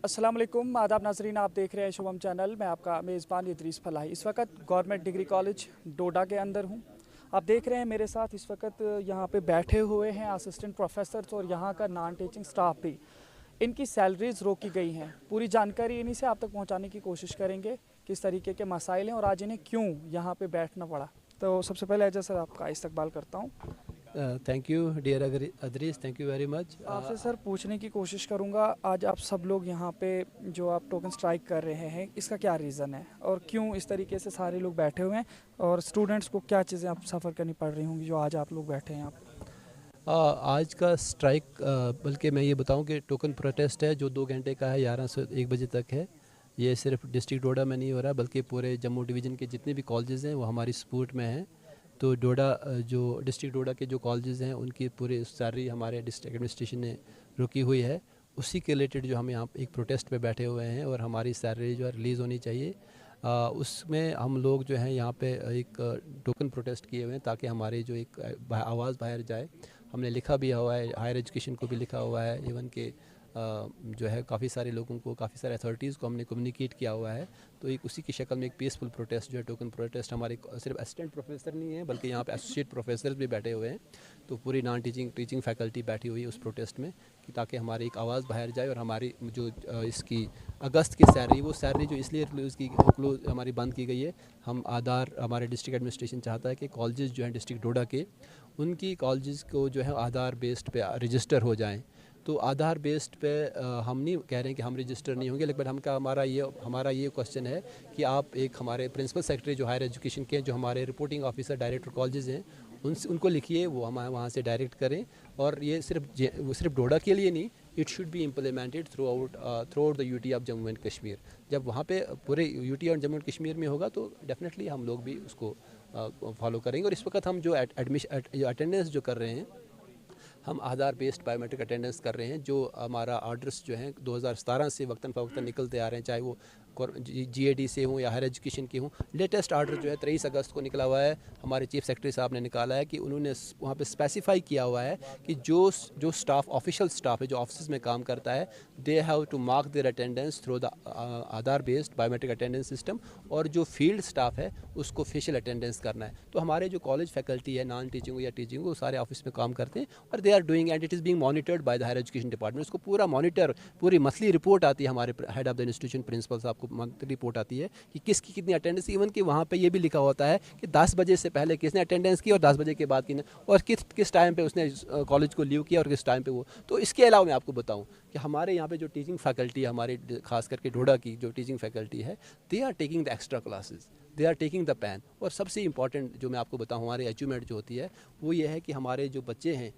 अस्सलाम वालेकुम, आदाब नाज़रीन। आप देख रहे हैं शुभम चैनल। मैं आपका मेज़बान इदरीस फलाही। इस वक्त गवर्नमेंट डिग्री कॉलेज डोडा के अंदर हूँ। आप देख रहे हैं मेरे साथ इस वक्त यहाँ पे बैठे हुए हैं असिस्टेंट प्रोफेसर और यहाँ का नॉन टीचिंग स्टाफ भी। इनकी सैलरीज रोकी गई हैं। पूरी जानकारी इन्हीं से आप तक पहुँचाने की कोशिश करेंगे, किस तरीके के मसाइल हैं और आज इन्हें क्यों यहाँ पर बैठना पड़ा। तो सबसे पहले एजाज सर आपका इस्तकबाल करता हूँ। Thank you dear Adris, thank you very much. आपसे सर पूछने की कोशिश करूंगा, आज आप सब लोग यहाँ पे जो आप टोकन स्ट्राइक कर रहे हैं, इसका क्या रीज़न है और क्यों इस तरीके से सारे लोग बैठे हुए हैं और स्टूडेंट्स को क्या चीज़ें आप सफ़र करनी पड़ रही होंगी जो आज आप लोग बैठे हैं आज का स्ट्राइक, बल्कि मैं ये बताऊं कि टोकन प्रोटेस्ट है जो 2 घंटे का है, 11 से 1 बजे तक है। ये सिर्फ डिस्ट्रिक्ट डोडा में नहीं हो रहा बल्कि पूरे जम्मू डिवीज़न के जितने भी कॉलेजेस हैं वो हमारी सपोर्ट में हैं। तो डोडा जो डिस्ट्रिक्ट डोडा के जो कॉलेजेस हैं उनकी पूरी सैलरी हमारे डिस्ट्रिक्ट एडमिनिस्ट्रेशन ने रुकी हुई है। उसी के रिलेटेड जो हम यहाँ एक प्रोटेस्ट पे बैठे हुए हैं और हमारी सैलरी जो है रिलीज़ होनी चाहिए। उसमें हम लोग जो हैं यहाँ पे एक टोकन प्रोटेस्ट किए हुए हैं ताकि हमारी जो एक आवाज़ बाहर जाए। हमने लिखा भी हुआ है, हायर एजुकेशन को भी लिखा हुआ है, इवन के जो है काफ़ी सारे लोगों को, काफ़ी सारे अथॉरिटीज़ को हमने कम्युनिकेट किया हुआ है। तो एक उसी की शक्ल में एक पीसफुल प्रोटेस्ट जो है, टोकन प्रोटेस्ट, हमारे सिर्फ असिस्टेंट प्रोफेसर नहीं है बल्कि यहाँ पे एसोसिएट प्रोफेसर भी बैठे हुए हैं। तो पूरी नॉन टीचिंग फैकल्टी बैठी हुई है उस प्रोटेस्ट में कि ताकि हमारी एक आवाज़ बाहर जाए और हमारी जो इसकी अगस्त की सैलरी, वो सैलरी जो इसलिए उसकी क्लोज हमारी बंद की गई है। हम आधार, हमारे डिस्ट्रिक्ट एडमिनिस्ट्रेशन चाहता है कि कॉलेजेस जो हैं डिस्ट्रिक्ट डोडा के, उनकी कॉलेजेस को जो है आधार बेस्ड पे रजिस्टर हो जाएं। तो आधार बेस्ड पे हम नहीं कह रहे हैं कि हम रजिस्टर नहीं होंगे, लेकिन हमारा ये क्वेश्चन है कि आप एक हमारे प्रिंसिपल सेक्रेटरी जो हायर एजुकेशन के, जो हमारे रिपोर्टिंग ऑफिसर डायरेक्टर कॉलेजेस हैं, उनको लिखिए, वो हम वहाँ से डायरेक्ट करें। और ये सिर्फ डोडा के लिए नहीं, it should be implemented through out the UT of Jammu and Kashmir. जब वहाँ पे पूरे यूटी और जम्मू एंड कश्मीर में होगा तो डेफिनेटली हम लोग भी उसको फॉलो करेंगे। और इस वक्त हम जो अटेंडेंस जो कर रहे हैं, हम आधार बेस्ड बायोमेट्रिक अटेंडेंस कर रहे हैं। जो हमारा आर्डर्स जो हैं 2017 से वक्तन फ़वक्तन निकलते आ रहे हैं, चाहे वो GAD से हों या हायर एजुकेशन के हों। लेटेस्ट आर्डर जो है 23 अगस्त को निकला हुआ है, हमारे चीफ सेक्रेटरी साहब ने निकाला है कि उन्होंने वहाँ पे स्पेसिफाई किया हुआ है कि जो स्टाफ, ऑफिशियल स्टाफ है जो ऑफिस में काम करता है, they have to mark their attendance through the Aadhaar based biometric attendance system. और जो फील्ड स्टाफ है उसको फेशियल अटेंडेंस करना है। तो हमारे जो कॉलेज फैकल्टी है, नॉन टीचिंग हो या टीचिंग हो, वो सारे ऑफिस में काम करते हैं और they are doing, and it is being monitored by the higher education department. उसको पूरा मॉनिटर, पूरी मंथली रिपोर्ट आती है हमारे head of the institution principal साहब को, मंथली रिपोर्ट आती है कि किसकी कितनी अटेंडेंस। इवन कि वहाँ पे ये भी लिखा होता है कि 10 बजे से पहले किसने अटेंडेंस की और 10 बजे के बाद किसने, और किस टाइम पे उसने कॉलेज को लीव किया और किस टाइम पे वो। तो इसके अलावा मैं आपको बताऊँ कि हमारे यहाँ पे जो टीचिंग फैकल्टी है, हमारे खास करके डोडा की जो टीचिंग फैकल्टी है, they are taking the extra classes, they are taking the pain. और सबसे इंपॉर्टेंट जो मैं आपको बताऊँ हमारे अचीवमेंट जो होती है वो ये है कि हमारे जो बच्चे हैं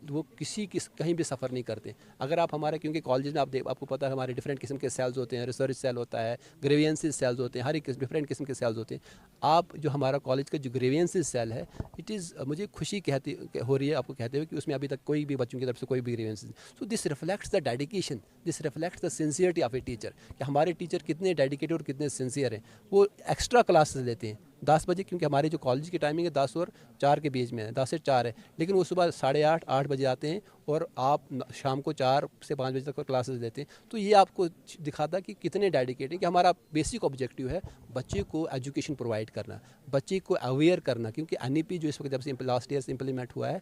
वो कहीं भी सफ़र नहीं करते। अगर आप हमारे, क्योंकि कॉलेज में आपको पता है हमारे डिफरेंट किस्म के सेल्स होते हैं, रिसर्च सेल होता है, ग्रेवियंसेस सेल्स होते हैं, हर एक डिफरेंट किस्म के सेल्स होते हैं। आप जो हमारा कॉलेज का जो ग्रेवियंसेस सेल है, इट इज़, मुझे खुशी हो रही है आपको कहते हुए कि उसमें अभी तक कोई भी बच्चों की तरफ से कोई भी grievances. So this reflects the dedication, this reflects the sincerity of a teacher, कि हमारे टीचर कितने डेडिकेटेड और कितने सिंसियर हैं। वो एक्स्ट्रा क्लासेस लेते हैं 10 बजे, क्योंकि हमारे जो कॉलेज की टाइमिंग है 10 और 4 के बीच में है, 10 से 4 है, लेकिन वो सुबह 8:30-8 बजे आते हैं और आप शाम को 4 से 5 बजे तक क्लासेस लेते हैं। तो ये आपको दिखाता है कि कितने डेडिकेटेड हैं, कि हमारा बेसिक ऑब्जेक्टिव है बच्चे को एजुकेशन प्रोवाइड करना, बच्चे को अवेयर करना। क्योंकि NEP जो इस वक्त जब से लास्ट ईयर से इम्प्लीमेंट हुआ है,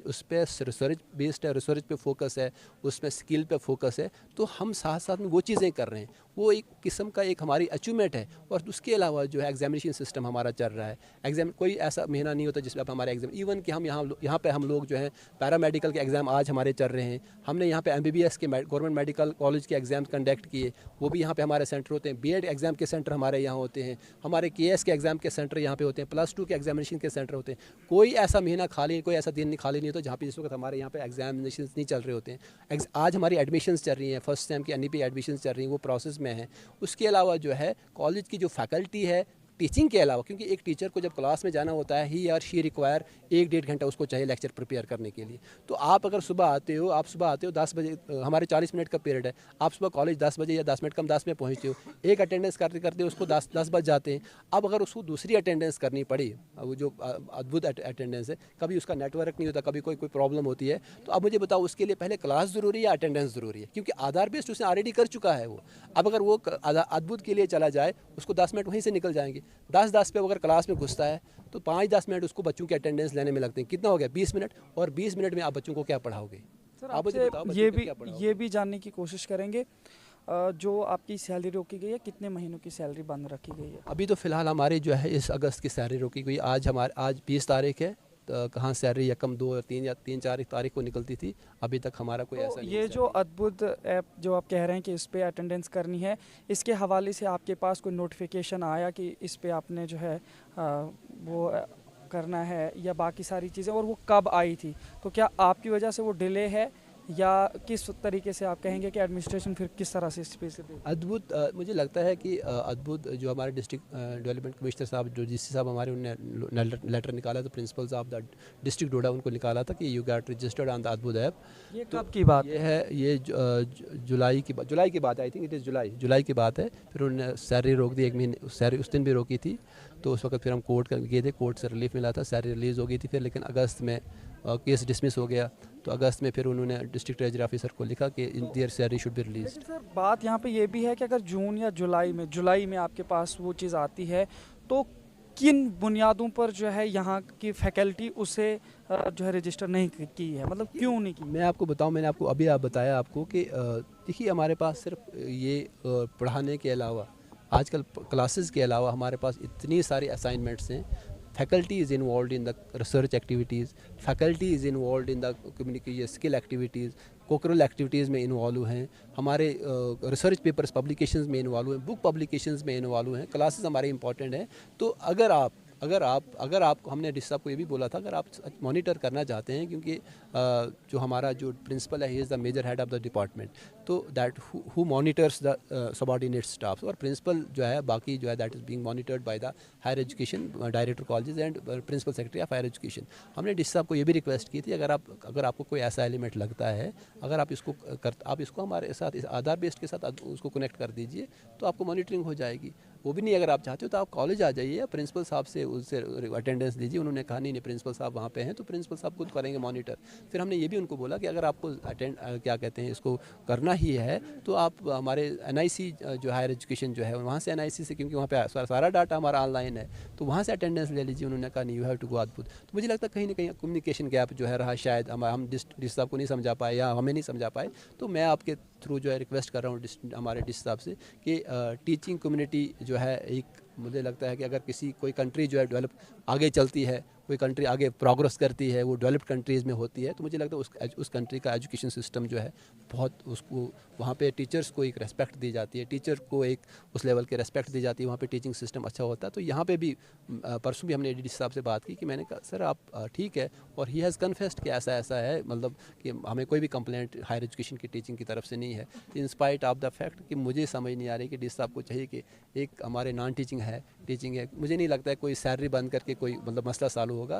उस पर रिसर्च बेस्ड है, रिसर्च पे फोकस है, उसमें स्किल पे फोकस है। तो हम साथ साथ में वो चीज़ें कर रहे हैं, वो एक किस्म का एक हमारी अचीवमेंट है। और उसके अलावा जो है एग्जामिनेशन सिस्टम हमारा चल रहा है। कोई ऐसा महीना नहीं होता जिसमें हमारे एग्जाम, इवन कि हम यहाँ पे हम लोग जो है पैरामेडिकल के एग्ज़ाम आज हमारे चल रहे हैं। हमने यहाँ पे MBBS के गवर्नमेंट मेडिकल कॉलेज के एग्ज़ाम कंडक्ट किए, वो भी यहाँ पे हमारे सेंटर होते हैं। BEd एग्ज़ाम के सेंटर हमारे यहाँ होते हैं, हमारे KS के एग्ज़ाम के सेंटर यहाँ पे होते हैं, +2 के एग्जामिनेशन के सेंटर होते हैं। कोई ऐसा महीना खाली, कोई ऐसा दिन खाली नहीं होता जहाँ पे जिस वक्त हमारे यहाँ पे एग्जामिनेशन नहीं चल रहे होते हैं। आज हमारी एडमिशन्स चल रही हैं, फर्स्ट सेम की NEP एडमिशन्स चल रही हैं, वो प्रोसेस में है। उसके अलावा जो है कॉलेज की जो फैकल्टी है, टीचिंग के अलावा, क्योंकि एक टीचर को जब क्लास में जाना होता है ही और शी रिक्वायर 1-1.5 घंटा उसको चाहिए लेक्चर प्रिपेयर करने के लिए। तो आप अगर सुबह आते हो 10 बजे, हमारे 40 मिनट का पीरियड है, आप सुबह कॉलेज 10 बजे या 10 मिनट कम 10 में पहुँचते हो, एक अटेंडेंस करते करते उसको 10 बज जाते हैं। अब अगर उसको दूसरी अटेंडेंस करनी पड़ी, वो जो अद्भुत अटेंडेंस है, कभी उसका नेटवर्क नहीं होता, कभी कोई प्रॉब्लम होती है, तो अब मुझे बताओ उसके लिए पहले क्लास ज़रूरी है या अटेंडेंस ज़रूरी है? क्योंकि आधार बेस्ड उसने ऑलरेडी कर चुका है वो। अब अगर वो अद्भुत के लिए चला जाए, उसको 10 मिनट वहीं से निकल जाएंगे। 10-10 पे अगर क्लास में घुसता है तो 5-10 मिनट उसको बच्चों की अटेंडेंस लेने में लगते हैं। कितना हो गया? 20 मिनट। और 20 मिनट में आप बच्चों को क्या पढ़ाओगे? सर आप मुझे आपसे बताओ बच्चों को क्या पढ़ाओगे? ये भी जानने की कोशिश करेंगे, जो आपकी सैलरी रोकी गई है, कितने महीनों की सैलरी बंद रखी गई है? अभी तो फ़िलहाल हमारी जो है इस अगस्त की सैलरी रोकी गई। आज 20 तारीख है, तो कहाँ सैलरी यकम 2 और 3 या 3-4 तारीख को निकलती थी। अभी तक हमारा कोई ऐसा तो नहीं ये है जो अद्भुत ऐप जो आप कह रहे हैं कि इस पे अटेंडेंस करनी है, इसके हवाले से आपके पास कोई नोटिफिकेशन आया कि इस पे आपने जो है वो करना है या बाकी सारी चीज़ें, और वो कब आई थी? तो क्या आपकी वजह से वो डिले है या किस तरीके से आप कहेंगे कि एडमिनिस्ट्रेशन फिर किस तरह से इस पे से अद्भुत मुझे लगता है कि अद्भुत जो हमारे डिस्ट्रिक्ट डेवलपमेंट कमिश्नर साहब जो डीसी साहब हमारे, उन्होंने लेटर निकाला था प्रिंसिपल साहब द डिस्ट्रिक्ट डोडा, उनको निकाला था कि you get registered on the अद्भुत ऐप। ये तो कब की बात ये है, ये जुलाई की बात, आई थिंक इट इज़ जुलाई की बात है। फिर उन्होंने सैलरी रोक दी, 1 महीने सैलरी उस दिन भी रोकी थी। तो उस वक्त फिर हम कोर्ट गए थे, कोर्ट से रिलीफ मिला था, सैलरी रिलीज़ हो गई थी फिर। लेकिन अगस्त में केस डिसमिस हो गया, तो अगस्त में फिर उन्होंने डिस्ट्रिक्ट ट्रेजरी ऑफिसर को लिखा कि there salary should be release. लेकिन सर बात यहाँ पे ये भी है कि अगर जून या जुलाई में आपके पास वो चीज़ आती है, तो किन बुनियादों पर जो है यहाँ की फैकल्टी उसे जो है रजिस्टर नहीं की है, मतलब क्यों नहीं की? मैं आपको बताऊं, मैंने आपको अभी बताया आपको कि देखिए हमारे पास सिर्फ ये पढ़ाने के अलावा, आजकल क्लासेस के अलावा हमारे पास इतनी सारी असाइनमेंट्स हैं। Faculty is involve in the research activities, faculty is involve in the communication skill activities, cocurricular activities में इन्वॉल्व हैं, हमारे रिसर्च पेपर्स पब्लिकेशंस में इन्वॉल्व हैं, बुक पब्लिकेशंस में इन्वॉल्व हैं। क्लासेस हमारे इंपॉर्टेंट हैं। तो अगर आप हमने डिस साहब को ये भी बोला था, अगर आप मॉनिटर करना चाहते हैं, क्योंकि जो हमारा जो प्रिंसिपल है, he is the major head of the department, तो that who monitors the subordinate staff, और प्रिंसिपल जो है बाकी जो है that is being monitored by the higher education director colleges and principal secretary of higher education. हमने डिस साहब को ये भी रिक्वेस्ट की थी, अगर आपको कोई ऐसा एलिमेंट लगता है, अगर आप इसको हमारे साथ इस आधार बेस्ड के साथ उसको कनेक्ट कर दीजिए, तो आपको मॉनिटरिंग हो जाएगी। वो भी नहीं अगर आप चाहते हो तो आप कॉलेज आ जाइए या प्रिंसिपल साहब से उससे अटेंडेंस लीजिए। उन्होंने कहा नहीं प्रिंसिपल साहब वहाँ पे हैं, तो प्रिंसिपल साहब खुद करेंगे मॉनिटर। फिर हमने ये भी उनको बोला कि अगर आपको क्या कहते हैं इसको करना ही है, तो आप हमारे NIC जो हायर एजुकेशन जो है वहाँ से NIC से, क्योंकि वहाँ पे सारा डाटा हमारा ऑनलाइन है, तो वहाँ से अटेंडेंस ले लीजिए। उन्होंने कहा नहीं, यू हैव टू गो अद्भुत। तो मुझे लगता है कहीं ना कहीं कम्युनिकेशन गैप जो है रहा, शायद हम डिस साहब को नहीं समझा पाए या हमें नहीं समझा पाए। तो मैं आपके थ्रू जो है रिक्वेस्ट कर रहा हूँ हमारे डिस साहब से कि टीचिंग कम्युनिटी जो है, एक मुझे लगता है कि अगर कोई कंट्री जो है डेवलप आगे चलती है, कोई कंट्री आगे प्रोग्रेस करती है, वो डेवलप्ड कंट्रीज़ में होती है, तो मुझे लगता है उस कंट्री का एजुकेशन सिस्टम जो है बहुत, उसको वहाँ पे टीचर्स को एक रेस्पेक्ट दी जाती है, टीचर को एक उस लेवल के रेस्पेक्ट दी जाती है, वहाँ पे टीचिंग सिस्टम अच्छा होता है। तो यहाँ पे भी परसों भी हमने डीसी साहब से बात की कि मैंने कहा सर आप ठीक है, और ही हैज़ कन्फेस्ड कि ऐसा है, मतलब कि हमें कोई भी कंप्लेंट हायर एजुकेशन की टीचिंग की तरफ से नहीं है। In spite of the fact कि मुझे समझ नहीं आ रही कि डीसी साहब को चाहिए कि एक हमारे नॉन टीचिंग है, टीचिंग है। मुझे नहीं लगता है कोई सैलरी बंद करके कोई मतलब मसला चालू होगा।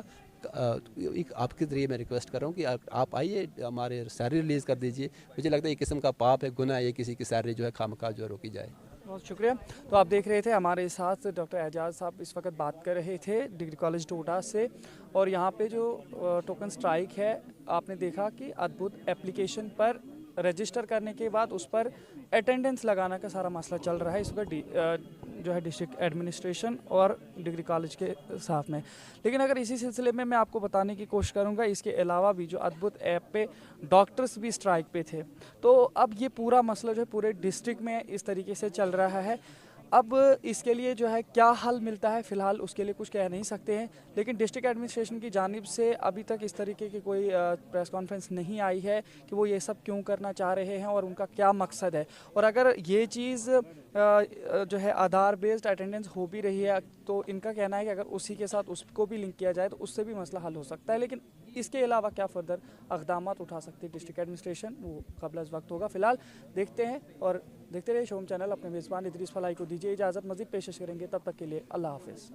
एक आपके ज़रिए मैं रिक्वेस्ट कर रहा हूँ कि आप आइए, हमारे सैलरी रिलीज़ कर दीजिए। मुझे लगता है एक किस्म का पाप है, गुनाह है, किसी की सैलरी जो है खामखा जो है रोकी जाए। बहुत शुक्रिया। तो आप देख रहे थे हमारे साथ डॉक्टर एजाज साहब इस वक्त बात कर रहे थे डिग्री कॉलेज डोडा से, और यहाँ पे जो टोकन स्ट्राइक है, आपने देखा कि अद्भुत एप्लीकेशन पर रजिस्टर करने के बाद उस पर अटेंडेंस लगाना का सारा मसला चल रहा है इस वक्त जो है डिस्ट्रिक्ट एडमिनिस्ट्रेशन और डिग्री कॉलेज के साथ में। लेकिन अगर इसी सिलसिले में मैं आपको बताने की कोशिश करूंगा, इसके अलावा भी जो अद्भुत ऐप पे डॉक्टर्स भी स्ट्राइक पे थे, तो अब ये पूरा मसला जो है पूरे डिस्ट्रिक्ट में इस तरीके से चल रहा है। अब इसके लिए जो है क्या हल मिलता है, फ़िलहाल उसके लिए कुछ कह नहीं सकते हैं, लेकिन डिस्ट्रिक्ट एडमिनिस्ट्रेशन की जानिब से अभी तक इस तरीके की कोई प्रेस कॉन्फ्रेंस नहीं आई है कि वो ये सब क्यों करना चाह रहे हैं और उनका क्या मकसद है। और अगर ये चीज़ जो है आधार बेस्ड अटेंडेंस हो भी रही है, तो इनका कहना है कि अगर उसी के साथ उसको भी लिंक किया जाए तो उससे भी मसला हल हो सकता है। लेकिन इसके अलावा क्या फर्दर इक़दाम उठा सकती है डिस्ट्रिक्ट एडमिनिस्ट्रेशन, वो क़ब्ल अज़ वक्त होगा। फ़िलहाल देखते हैं और देखते रहिए शोम चैनल। अपने मेज़बान इदरीस फलाही को दीजिए इजाज़त, मज़ीद पेशकश करेंगे, तब तक के लिए अल्लाह हाफ़िज़।